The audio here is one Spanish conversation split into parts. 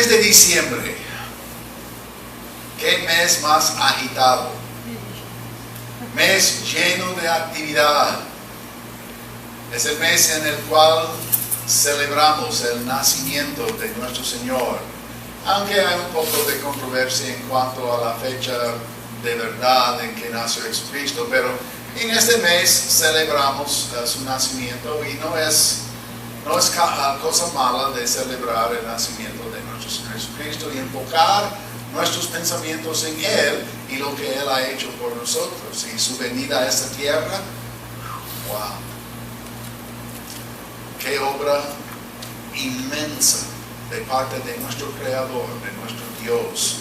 mes de diciembre. ¿Qué mes más agitado? Mes lleno de actividad. Es el mes en el cual celebramos el nacimiento de nuestro Señor. Aunque hay un poco de controversia en cuanto a la fecha de verdad en que nació Jesucristo, pero en este mes celebramos su nacimiento y no es cosa mala de celebrar el nacimiento de nuestro Señor Jesucristo y enfocar nuestros pensamientos en Él y lo que Él ha hecho por nosotros y su venida a esta tierra. ¡Wow! ¡Qué obra inmensa de parte de nuestro Creador, de nuestro Dios,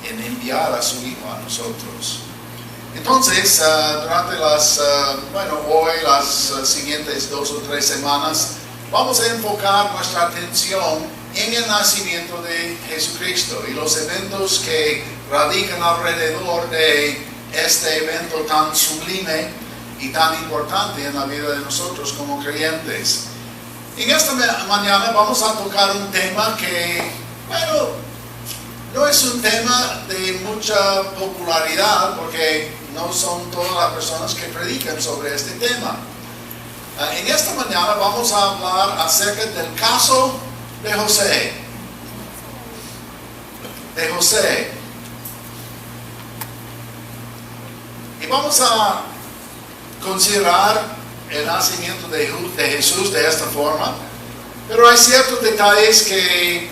en enviar a su Hijo a nosotros! Entonces, durante hoy, las siguientes 2 o 3 semanas, vamos a enfocar nuestra atención en el nacimiento de Jesucristo y los eventos que radican alrededor de este evento tan sublime y tan importante en la vida de nosotros como creyentes. En esta mañana vamos a tocar un tema que, no es un tema de mucha popularidad porque no son todas las personas que predican sobre este tema. En esta mañana vamos a hablar acerca del caso de José. Y vamos a considerar el nacimiento de Jesús de esta forma, pero hay ciertos detalles que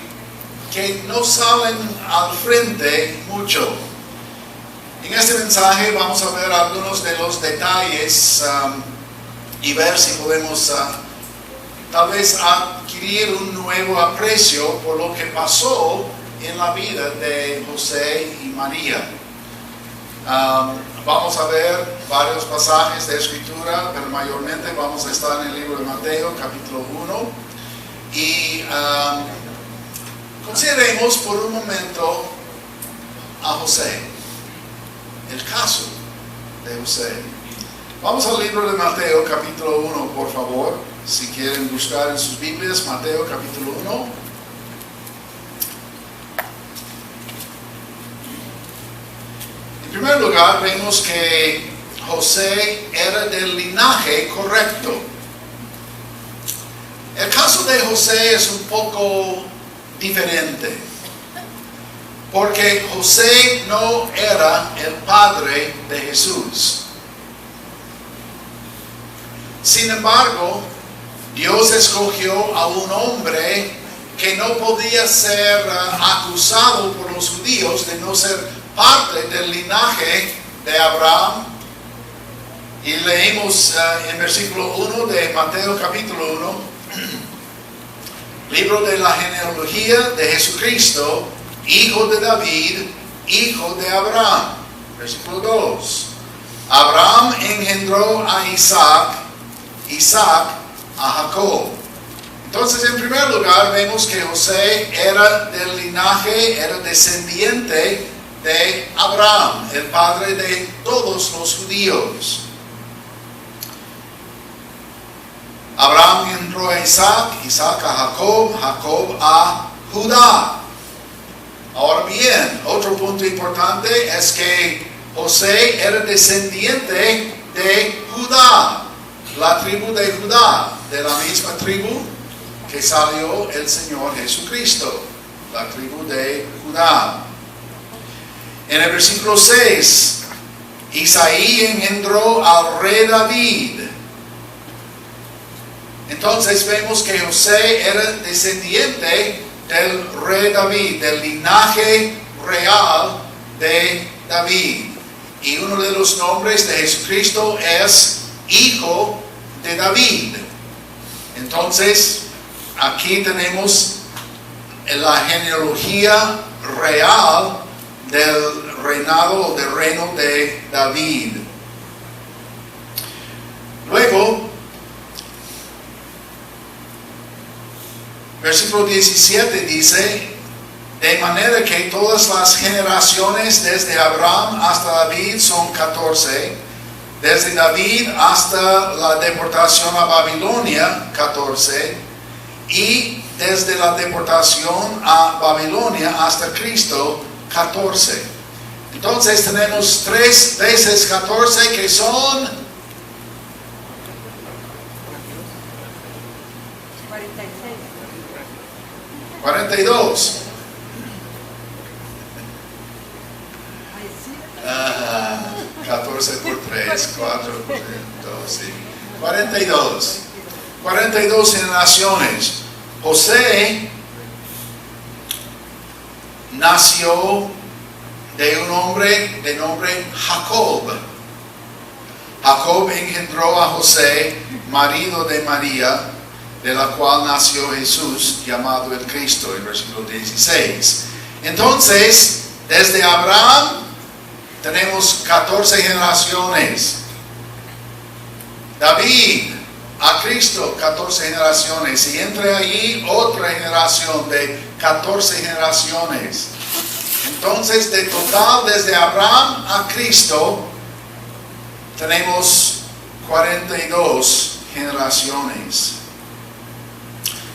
no salen al frente mucho. En este mensaje vamos a ver algunos de los detalles y ver si podemos tal vez adquirir un nuevo aprecio por lo que pasó en la vida de José y María. Vamos a ver varios pasajes de Escritura, pero mayormente vamos a estar en el libro de Mateo, capítulo 1. Y consideremos por un momento a José, el caso de José. Vamos al libro de Mateo, capítulo 1, por favor. Si quieren buscar en sus Biblias, Mateo, capítulo 1. En primer lugar, vemos que José era del linaje correcto. El caso de José es un poco diferente, porque José no era el padre de Jesús. Sin embargo, Dios escogió a un hombre que no podía ser acusado por los judíos de no ser parte del linaje de Abraham. Y leímos en versículo 1 de Mateo capítulo 1, libro de la genealogía de Jesucristo, hijo de David, hijo de Abraham. Versículo 2. Abraham engendró a Isaac, Isaac a Jacob. Entonces, en primer lugar, vemos que José era del linaje, era descendiente de Abraham, el padre de todos los judíos. Abraham engendró a Isaac, Isaac a Jacob, Jacob a Judá. Ahora bien, otro punto importante es que José era descendiente de Judá, la tribu de Judá, de la misma tribu que salió el Señor Jesucristo, la tribu de Judá. En el versículo 6, Isaí engendró al rey David. Entonces vemos que José era descendiente del rey David, del linaje real de David. Y uno de los nombres de Jesucristo es Hijo de David. Entonces, aquí tenemos la genealogía real del reinado o del reino de David. Luego, versículo 17 dice: de manera que todas las generaciones desde Abraham hasta David son 14, desde David hasta la deportación a Babilonia 14, y desde la deportación a Babilonia hasta Cristo, 14. Entonces tenemos 3 veces 14 que son 42. 14 por 3, 4 por 2, sí. 42. 42 generaciones. José nació de un hombre de nombre Jacob. Jacob engendró a José, marido de María, de la cual nació Jesús, llamado el Cristo, el versículo 16. Entonces, desde Abraham tenemos 14 generaciones. David a Cristo, 14 generaciones. Y entre ahí otra generación de 14 generaciones. Entonces, de total, desde Abraham a Cristo, tenemos 42 generaciones.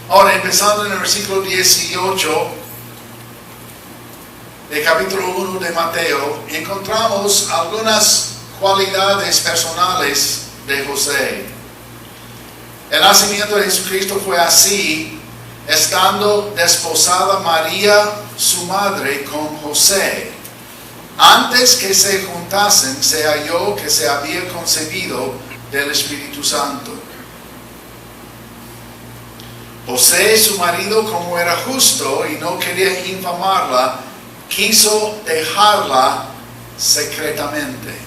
Ahora, empezando en el versículo 18 de capítulo 1 de Mateo, encontramos algunas cualidades personales de José. El nacimiento de Jesucristo fue así, estando desposada María, su madre, con José. Antes que se juntasen, se halló que se había concebido del Espíritu Santo. José, su marido, como era justo y no quería infamarla, quiso dejarla secretamente.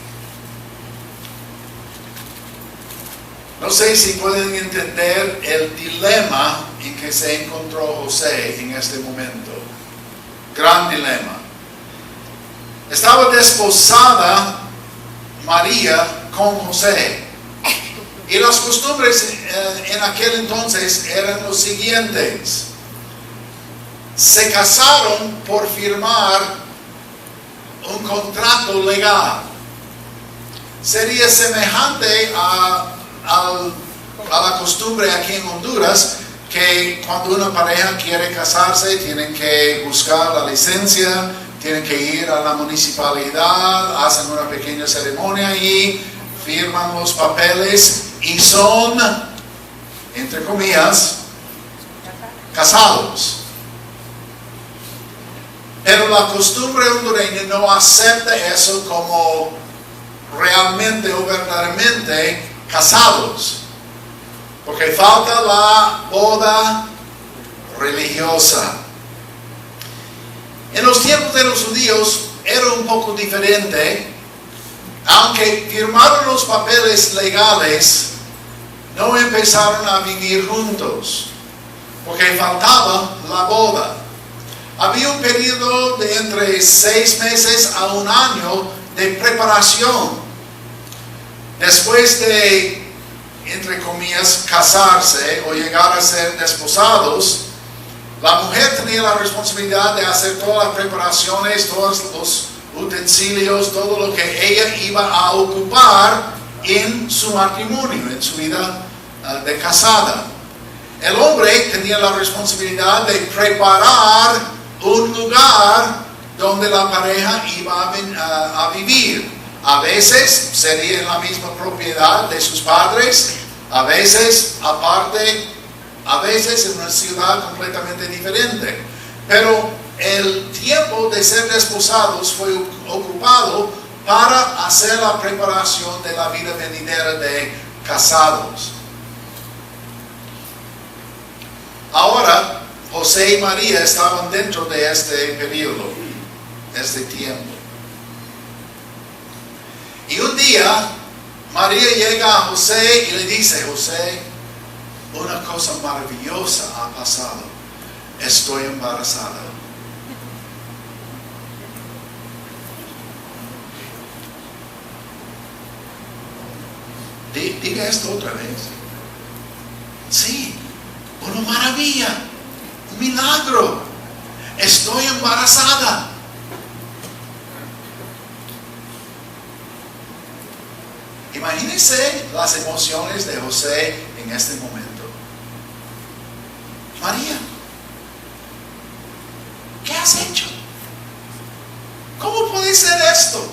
No sé si pueden entender el dilema en que se encontró José en este momento. Gran dilema. Estaba desposada María con José. Y las costumbres en aquel entonces eran los siguientes. Se casaron por firmar un contrato legal. Sería semejante a la costumbre aquí en Honduras, que cuando una pareja quiere casarse tienen que buscar la licencia, tienen que ir a la municipalidad, hacen una pequeña ceremonia y firman los papeles y son, entre comillas, casados. Pero la costumbre hondureña no acepta eso como realmente o verdaderamente casados, porque falta la boda religiosa. En los tiempos de los judíos era un poco diferente. Aunque firmaron los papeles legales, no empezaron a vivir juntos, porque faltaba la boda. Había un periodo de entre 6 meses a 1 año de preparación. Después de, entre comillas, casarse o llegar a ser desposados, la mujer tenía la responsabilidad de hacer todas las preparaciones, todos los utensilios, todo lo que ella iba a ocupar en su matrimonio, en su vida de casada. El hombre tenía la responsabilidad de preparar un lugar donde la pareja iba a vivir. A veces sería en la misma propiedad de sus padres, a veces aparte, a veces en una ciudad completamente diferente. Pero el tiempo de ser desposados fue ocupado para hacer la preparación de la vida venidera de casados. Ahora, José y María estaban dentro de este periodo, este tiempo. Y un día, María llega a José y le dice: José, una cosa maravillosa ha pasado. Estoy embarazada. Diga esto otra vez. Sí, una maravilla, un milagro. Estoy embarazada. Imagínense las emociones de José en este momento. María, has hecho? ¿Cómo puede ser esto?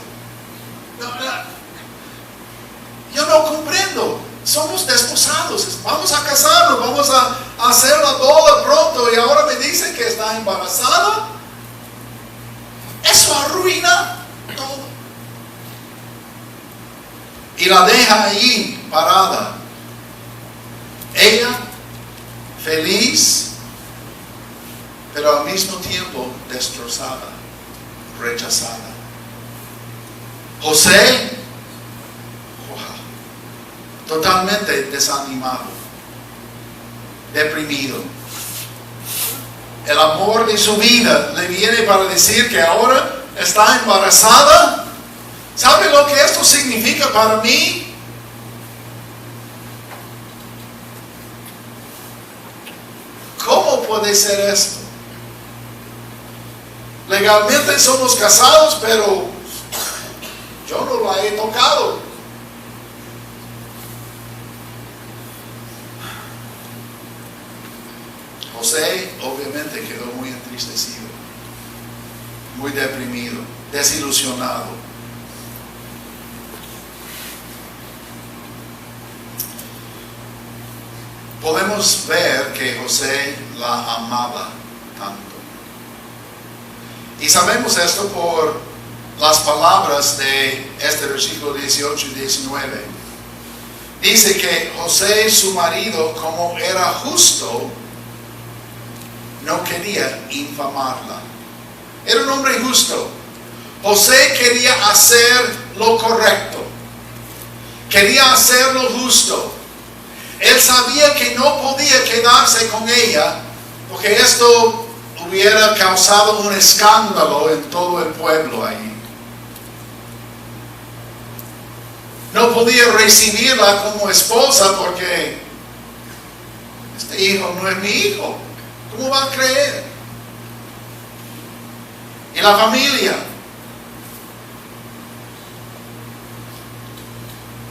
Yo no comprendo. Somos desposados, vamos a casarnos, vamos a hacer la boda pronto y ahora me dice que está embarazada. Eso arruina todo. Y la deja ahí parada. Ella feliz, pero al mismo tiempo destrozada, rechazada. José, totalmente desanimado, deprimido. El amor de su vida le viene para decir que ahora está embarazada. ¿Sabe lo que esto significa para mí? ¿Cómo puede ser esto? Legalmente somos casados, pero yo no la he tocado. José obviamente quedó muy entristecido, muy deprimido, desilusionado. Podemos ver que José la amaba tanto. Y sabemos esto por las palabras de este versículo 18 y 19. Dice que José, su marido, como era justo, no quería infamarla. Era un hombre justo. José quería hacer lo correcto. Quería hacer lo justo. Él sabía que no podía quedarse con ella porque esto hubiera causado un escándalo en todo el pueblo ahí. No podía recibirla como esposa porque este hijo no es mi hijo. ¿Cómo va a creer? Y la familia.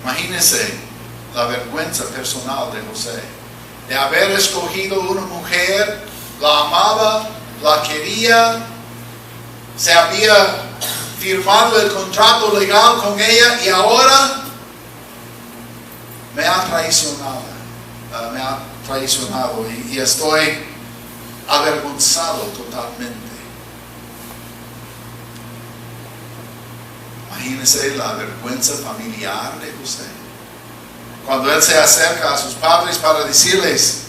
Imagínense la vergüenza personal de José. De haber escogido una mujer, la amaba, la quería, se había firmado el contrato legal con ella y ahora me ha traicionado. Y estoy avergonzado totalmente. Imagínense la vergüenza familiar de José. Cuando él se acerca a sus padres para decirles,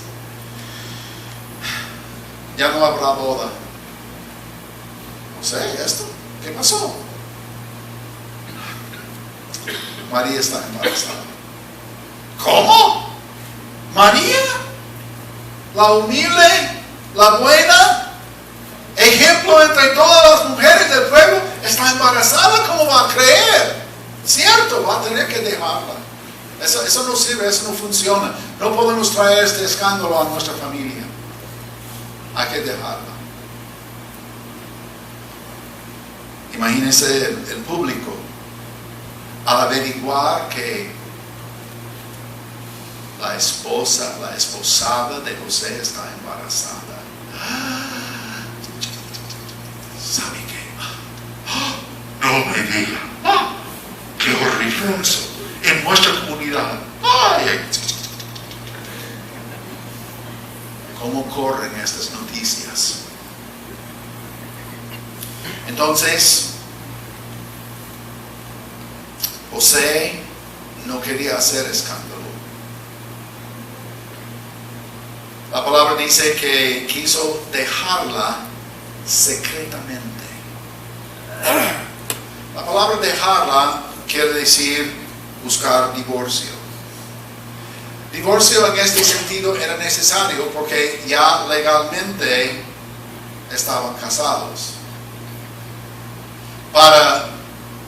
ya no habrá boda. José, ¿esto? ¿Qué pasó? María está embarazada. ¿Cómo? ¿María? ¿La humilde? ¿La buena? Ejemplo entre todas las mujeres del pueblo, está embarazada, ¿cómo va a creer? Cierto, va a tener que dejarla. Eso no sirve, eso no funciona. No podemos traer este escándalo a nuestra familia. Hay que dejarla. Imagínense el público al averiguar que la esposada de José está embarazada. ¿Sabe qué? No me diga. ¡Qué horrible eso! En nuestra comunidad. ¡Ay! ¿Cómo corren estas noticias? Entonces, José no quería hacer escándalo. La palabra dice que quiso dejarla secretamente. La palabra dejarla quiere decir buscar divorcio. Divorcio en este sentido era necesario porque ya legalmente estaban casados. Para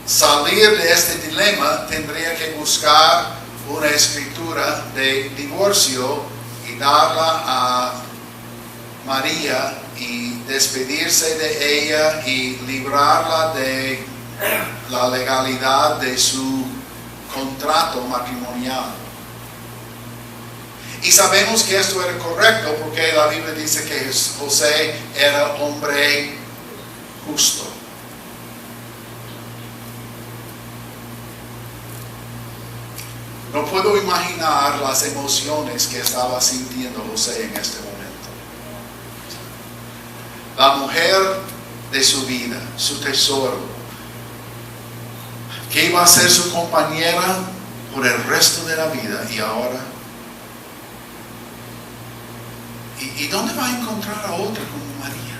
salir de este dilema tendría que buscar una escritura de divorcio y darla a María y despedirse de ella y librarla de la legalidad de su contrato matrimonial. Y sabemos que esto era correcto porque la Biblia dice que José era hombre justo. No puedo imaginar las emociones que estaba sintiendo José en este momento. La mujer de su vida, su tesoro, que iba a ser su compañera por el resto de la vida, y ahora, ¿y dónde va a encontrar a otra como María?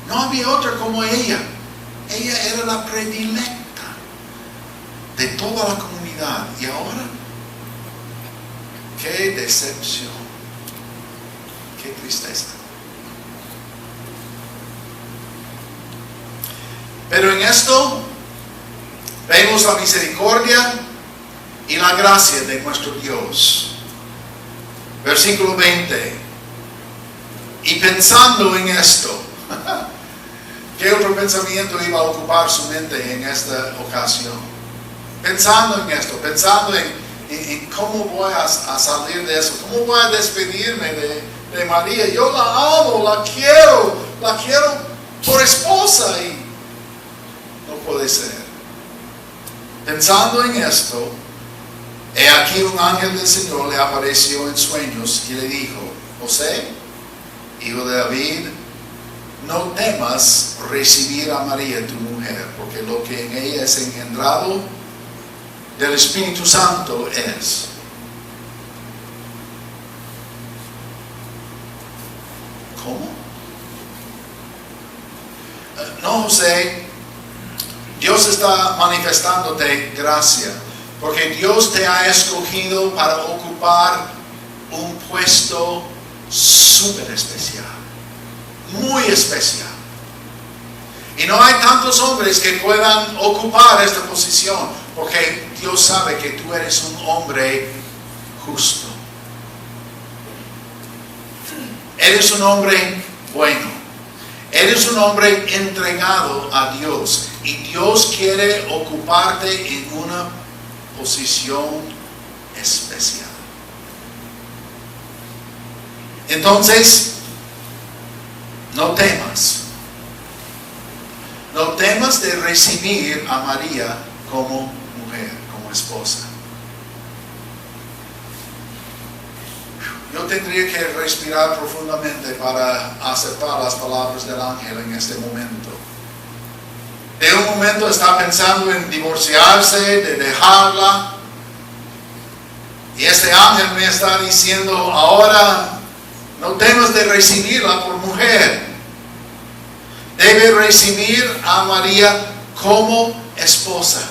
No había otra como ella. Ella era la predilecta de toda la comunidad. Y ahora, qué decepción, qué tristeza. Pero en esto vemos la misericordia y la gracia de nuestro Dios. Versículo 20. Y pensando en esto, ¿qué otro pensamiento iba a ocupar su mente en esta ocasión? Pensando en esto, pensando en cómo voy a salir de eso, cómo voy a despedirme de María. Yo la amo, la quiero por esposa, y no puede ser. Pensando en esto, he aquí un ángel del Señor le apareció en sueños y le dijo: José, hijo de David, no temas recibir a María tu mujer, porque lo que en ella es engendrado del Espíritu Santo es. ¿Cómo? No, José, Dios está manifestándote gracia, porque Dios te ha escogido para ocupar un puesto súper especial, muy especial. Y no hay tantos hombres que puedan ocupar esta posición, porque Dios sabe que tú eres un hombre justo. Eres un hombre bueno. Eres un hombre entregado a Dios. Y Dios quiere ocuparte en una posición especial. Entonces, no temas. No temas de recibir a María como mujer, como esposa. Yo tendría que respirar profundamente para aceptar las palabras del ángel en este momento. De un momento está pensando en divorciarse, de dejarla. Y este ángel me está diciendo: ahora no temas de recibirla por mujer. Debe recibir a María como esposa.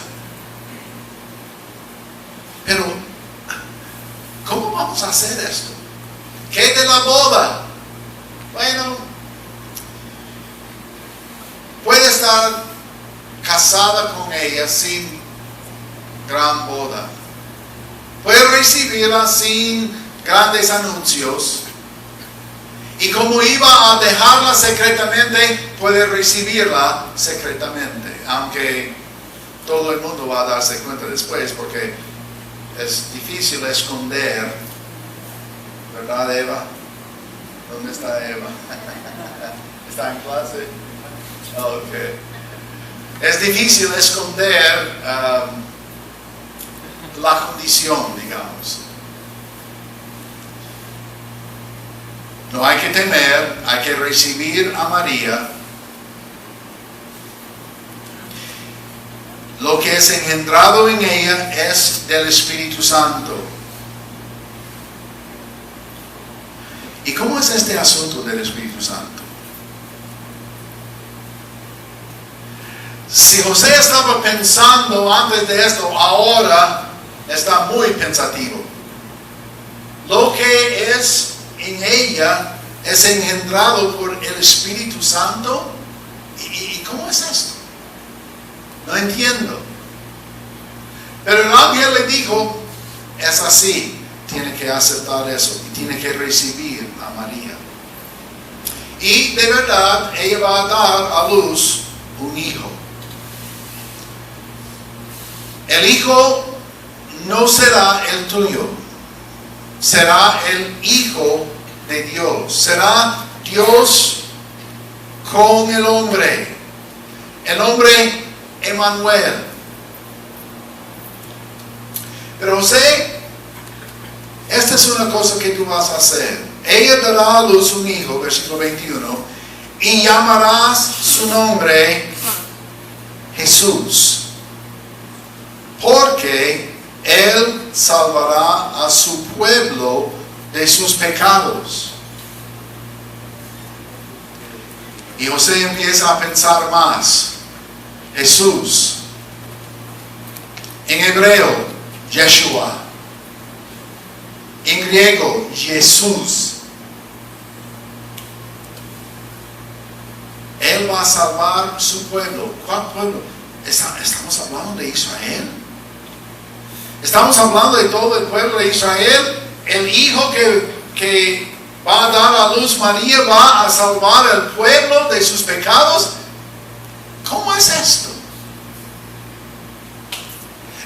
Pero, ¿cómo vamos a hacer esto? ¿Qué de la boda? Bueno, puede estar casada con ella sin gran boda. Puede recibirla sin grandes anuncios. Y como iba a dejarla secretamente, puede recibirla secretamente. Aunque todo el mundo va a darse cuenta después, porque es difícil esconder. ¿Verdad, Eva? ¿Dónde está Eva? ¿Está en clase? Ok. Es difícil esconder la condición, digamos. No hay que temer, hay que recibir a María. Lo que es engendrado en ella es del Espíritu Santo. ¿Y cómo es este asunto del Espíritu Santo? Si José estaba pensando antes de esto, ahora está muy pensativo. Lo que es en ella es engendrado por el Espíritu Santo. ¿Y cómo es esto? No entiendo. Pero el ángel le dijo: es así, tiene que aceptar eso y tiene que recibir a María. Y de verdad ella va a dar a luz un hijo. El hijo no será el tuyo, será el hijo de Dios. Será Dios con el hombre. el nombre Emmanuel. Pero José, esta es una cosa que tú vas a hacer. Ella dará a luz un hijo, versículo 21, y llamarás su nombre Jesús, porque Él salvará a su pueblo de sus pecados. Y José empieza a pensar más. Jesús, en hebreo, Yeshua, en griego, Jesús. Él va a salvar su pueblo. ¿Cuál pueblo? Estamos hablando de Israel. Estamos hablando de todo el pueblo de Israel. El hijo que va a dar a luz María va a salvar al pueblo de sus pecados. ¿Cómo es esto?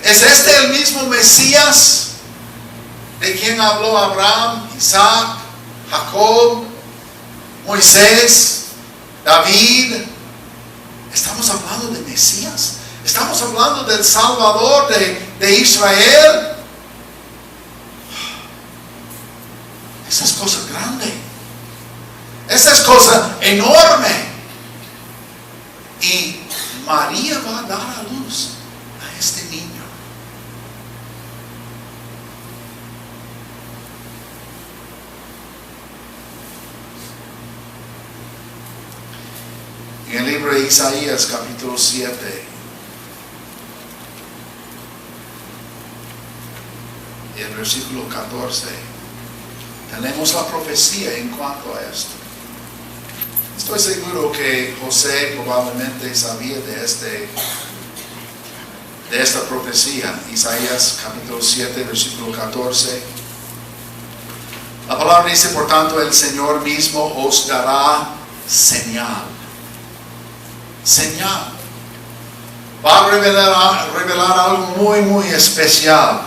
¿Es este el mismo Mesías de quien habló Abraham, Isaac, Jacob, Moisés, David? Estamos hablando de Mesías. Estamos hablando del Salvador de Israel. Esa es cosa grande. Esa es cosa enorme. Y María va a dar a luz a este niño. En el libro de Isaías, capítulo 7, y el versículo 14, tenemos la profecía en cuanto a esto. Estoy seguro que José probablemente sabía de esta profecía. Isaías capítulo 7, versículo 14. La palabra dice, por tanto, el Señor mismo os dará señal. Señal. Va a revelar algo muy, muy especial.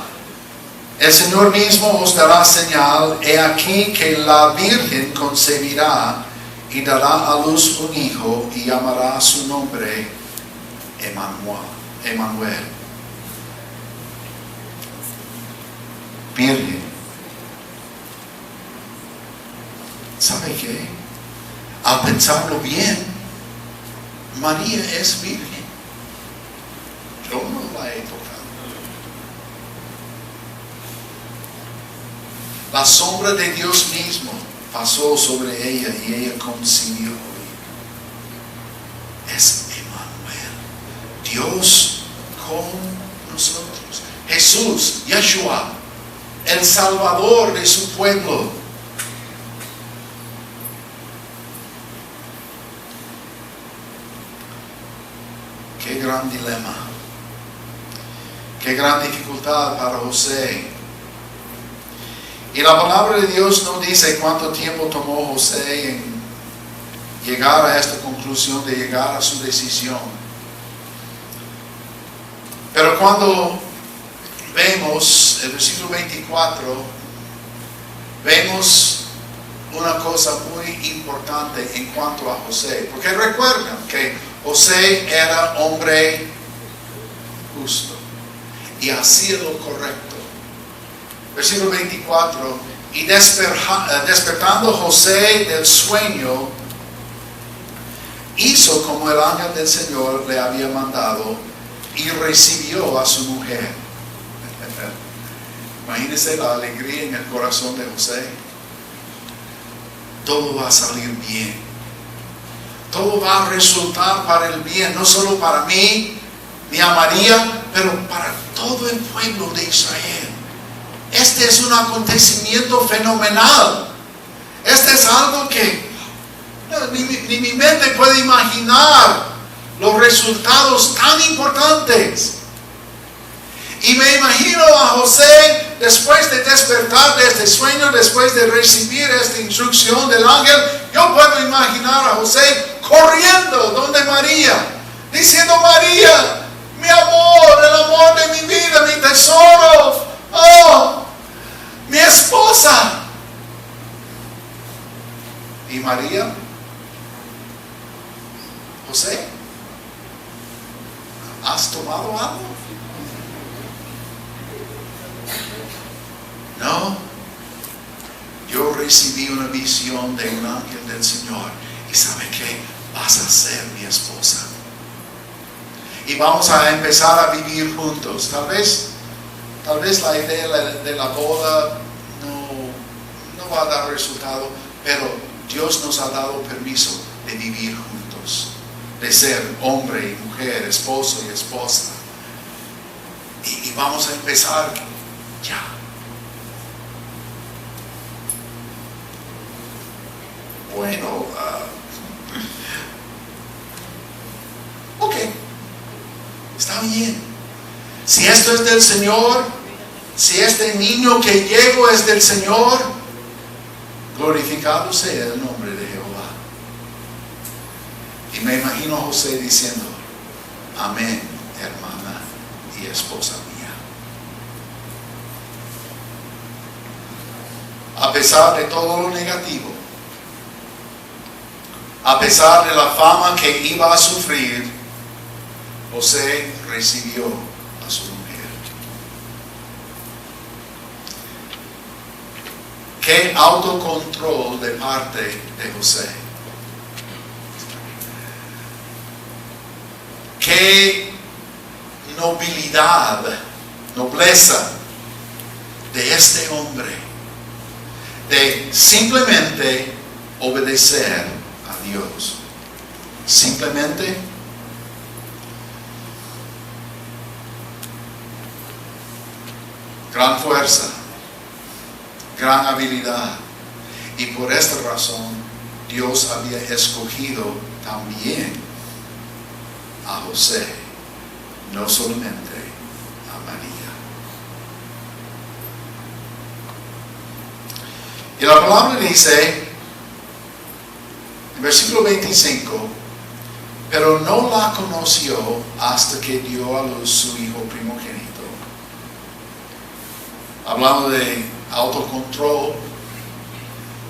El Señor mismo os dará señal. He aquí que la Virgen concebirá y dará a luz un hijo y llamará su nombre Emmanuel. Virgen. ¿Sabe qué? Al pensarlo bien, María es virgen. Yo no la he tocado. La sombra de Dios mismo pasó sobre ella y ella concibió. Es Emmanuel, Dios con nosotros. Jesús, Yeshua, el Salvador de su pueblo. Qué gran dilema. Qué gran dificultad para José. Y la palabra de Dios no dice cuánto tiempo tomó José en llegar a esta conclusión, de llegar a su decisión. Pero cuando vemos el versículo 24, vemos una cosa muy importante en cuanto a José. Porque recuerdan que José era hombre justo y hacía lo correcto. Versículo 24, y despertando José del sueño, hizo como el ángel del Señor le había mandado y recibió a su mujer. Imagínense la alegría en el corazón de José. Todo va a salir bien. Todo va a resultar para el bien, no solo para mí, ni a María, pero para todo el pueblo de Israel. Este es un acontecimiento fenomenal. Este es algo que ni mi mente puede imaginar los resultados tan importantes. Y me imagino a José, después de despertar de este sueño, después de recibir esta instrucción del ángel, yo puedo imaginar a José corriendo donde María, diciendo: María, mi amor, el amor de mi vida, mi tesoro, oh, mi esposa. Y María, José, ¿has tomado algo? No. Yo recibí una visión de un ángel del Señor. ¿Y sabe qué? Vas a ser mi esposa. Y vamos a empezar a vivir juntos. Tal vez la idea de la boda no va a dar resultado, pero Dios nos ha dado permiso de vivir juntos, de ser hombre y mujer, esposo y esposa. Y vamos a empezar ya. Bueno, ok, está bien. Si esto es del Señor, si este niño que llevo es del Señor, glorificado sea el nombre de Jehová. Y me imagino a José diciendo, amén, hermana y esposa mía. A pesar de todo lo negativo, a pesar de la fama que iba a sufrir, José recibió a su mujer. Qué autocontrol de parte de José. Qué nobleza de este hombre, de simplemente obedecer a Dios. Simplemente gran fuerza, gran habilidad. Y por esta razón Dios había escogido también a José, no solamente a María. Y la palabra dice en versículo 25, pero no la conoció hasta que dio a luz su hijo primogénito. Hablando de autocontrol,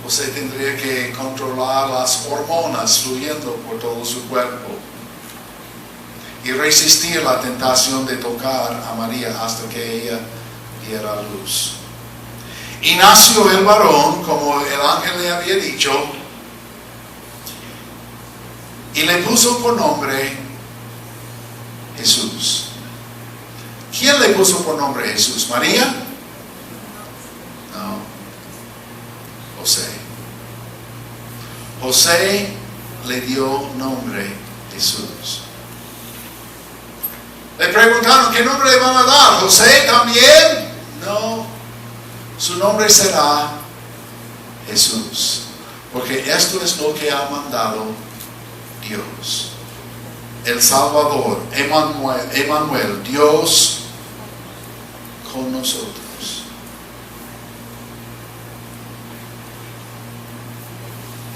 José tendría que controlar las hormonas fluyendo por todo su cuerpo y resistir la tentación de tocar a María hasta que ella diera luz. Y nació el varón, como el ángel le había dicho, y le puso por nombre Jesús. ¿Quién le puso por nombre Jesús? ¿María? No. José. José le dio nombre Jesús. Le preguntaron, ¿qué nombre le van a dar? ¿José también? No. Su nombre será Jesús. Porque esto es lo que ha mandado Dios. El Salvador, Emmanuel, Dios con nosotros.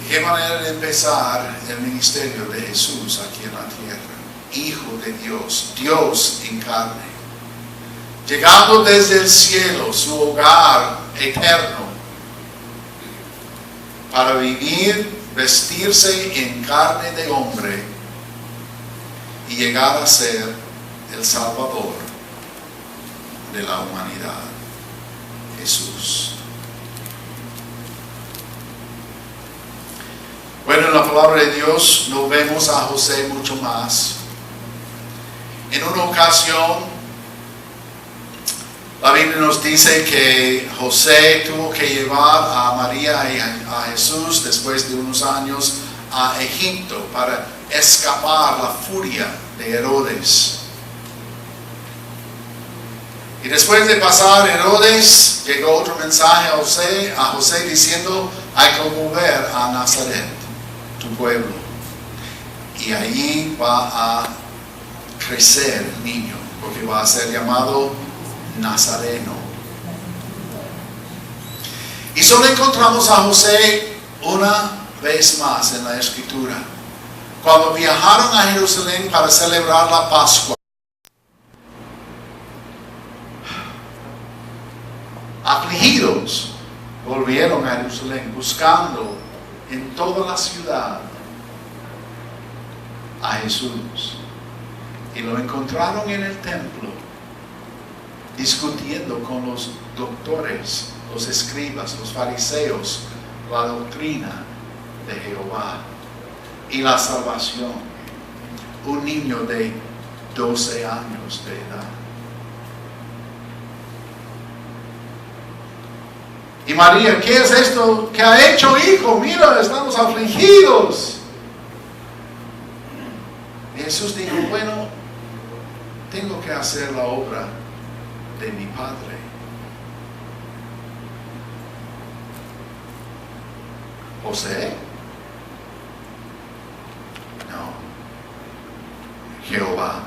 ¿De qué manera de empezar el ministerio de Jesús aquí en la tierra? Hijo de Dios, Dios en carne, llegando desde el cielo, su hogar eterno, para vivir, vestirse en carne de hombre y llegar a ser el Salvador de la humanidad, Jesús. Bueno, en la palabra de Dios no vemos a José mucho más. En una ocasión, la Biblia nos dice que José tuvo que llevar a María y a Jesús después de unos años a Egipto para escapar la furia de Herodes. Y después de pasar Herodes, llegó otro mensaje a José diciendo, hay que volver a Nazaret, tu pueblo. Y allí va a crecer el niño, porque va a ser llamado Nazareno. Y solo encontramos a José una vez más en la Escritura, cuando viajaron a Jerusalén para celebrar la Pascua. Afligidos, volvieron a Jerusalén buscando en toda la ciudad a Jesús. Y lo encontraron en el templo, discutiendo con los doctores, los escribas, los fariseos, la doctrina de Jehová y la salvación. Un niño de 12 años de edad. Y María, ¿qué es esto que ha hecho, hijo? Mira, estamos afligidos. Y Jesús dijo, bueno, tengo que hacer la obra de mi Padre. ¿José? No. Jehová,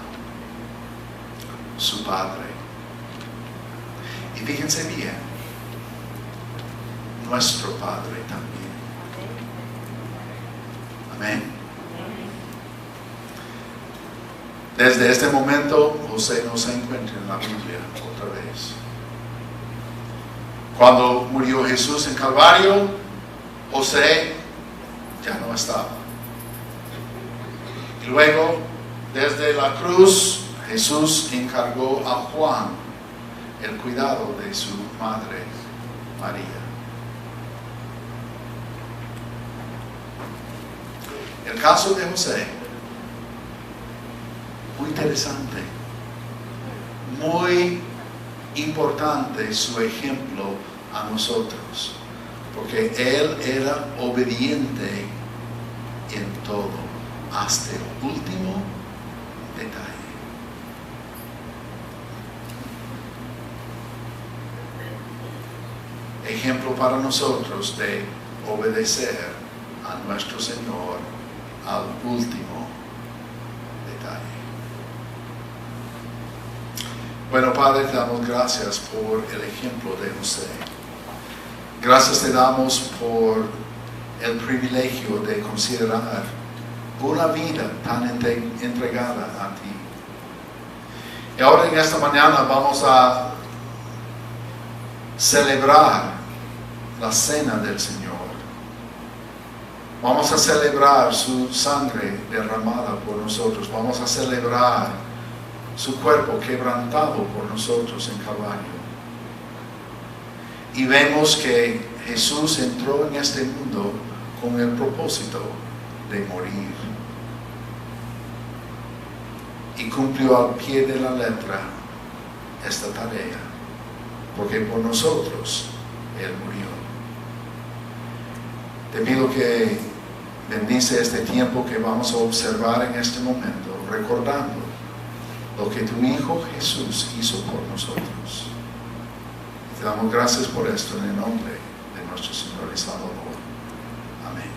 su Padre. Y fíjense bien, nuestro Padre también. Amén. Desde este momento, José no se encuentra en la Biblia otra vez. Cuando murió Jesús en Calvario, José ya no estaba. Y luego, desde la cruz, Jesús encargó a Juan el cuidado de su madre, María. El caso de José, muy interesante, muy importante su ejemplo a nosotros, porque él era obediente en todo, hasta el último detalle. Ejemplo para nosotros de obedecer a nuestro Señor al último detalle. Bueno, Padre, te damos gracias por el ejemplo de José. Gracias te damos por el privilegio de considerar una vida tan entregada a ti. Y ahora en esta mañana vamos a celebrar la cena del Señor. Vamos a celebrar su sangre derramada por nosotros. Vamos a celebrar su cuerpo quebrantado por nosotros en Calvario. Y vemos que Jesús entró en este mundo con el propósito de morir. Y cumplió al pie de la letra esta tarea, porque por nosotros Él murió. Te pido que bendice este tiempo que vamos a observar en este momento, recordando lo que tu Hijo Jesús hizo por nosotros. Te damos gracias por esto en el nombre de nuestro Señor y Salvador. Amén.